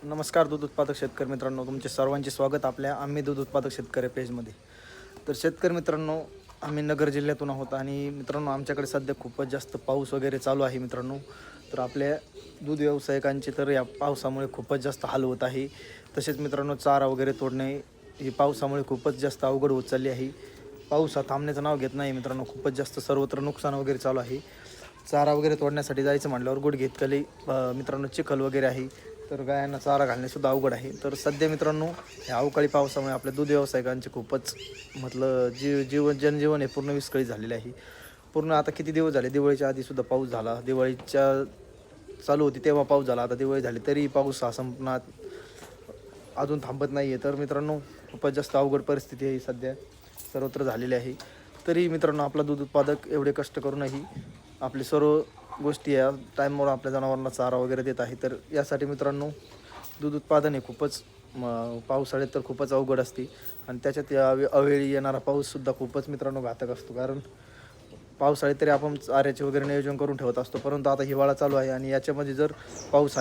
नमस्कार दूध उत्पादक शेतकरी मित्रांनो, तुमचे सर्वांचे स्वागत आपल्या आम्ही दूध उत्पादक शेतकरी पेजमध्ये. तर शेतकरी मित्रांनो, आम्ही नगर जिल्ह्यातून आहोत आणि मित्रांनो आमच्याकडे सध्या खूपच जास्त पाऊस वगैरे चालू आहे मित्रांनो. तर आपल्या दूध व्यावसायिकांचे तर या पावसामुळे खूपच जास्त हाल होत आहे. तसेच मित्रांनो चारा वगैरे तोडणे ही पावसामुळे खूपच जास्त अवघड होत चालली आहे. पाऊस हा थांबण्याचं नाव घेत नाही मित्रांनो. खूपच जास्त सर्वत्र नुकसान वगैरे चालू आहे. चारा वगैरे तोडण्यासाठी जायचं म्हटल्यावर गुडघेतकली मित्रांनो चिखल वगैरे आहे. तर गायांना चारा घालणेसुद्धा अवघड आहे. तर सध्या मित्रांनो ह्या अवकाळी पावसामुळे आपल्या दूध व्यावसायिकांचे खूपच जनजीवन हे पूर्ण विस्कळीत झालेले आहे. पूर्ण आता किती दिवस झाले, दिवाळीच्या आधीसुद्धा पाऊस झाला, दिवाळीच्या चालू होती तेव्हा पाऊस झाला, आता दिवाळी झाली तरी पाऊस हा संपणार अजून थांबत नाही आहे. तर मित्रांनो खूपच जास्त अवघड परिस्थिती आहे सध्या सर्वत्र झालेली आहे. तरी मित्रांनो आपला दूध उत्पादक एवढे कष्ट करूनही आपली सर्व गोष्टी या टाईमवर आपल्या जनावरांना चारा वगैरे देत आहे. तर यासाठी मित्रांनो दूध उत्पादन हे खूपच पावसाळ्यात तर खूपच अवघड असते आणि त्याच्यात अवेळी येणारा पाऊससुद्धा खूपच मित्रांनो घातक असतो. कारण पावसाळ्यात तरी आपण चाऱ्याचे वगैरे नियोजन करून ठेवत असतो, परंतु आता हिवाळा चालू आहे आणि याच्यामध्ये जर पाऊस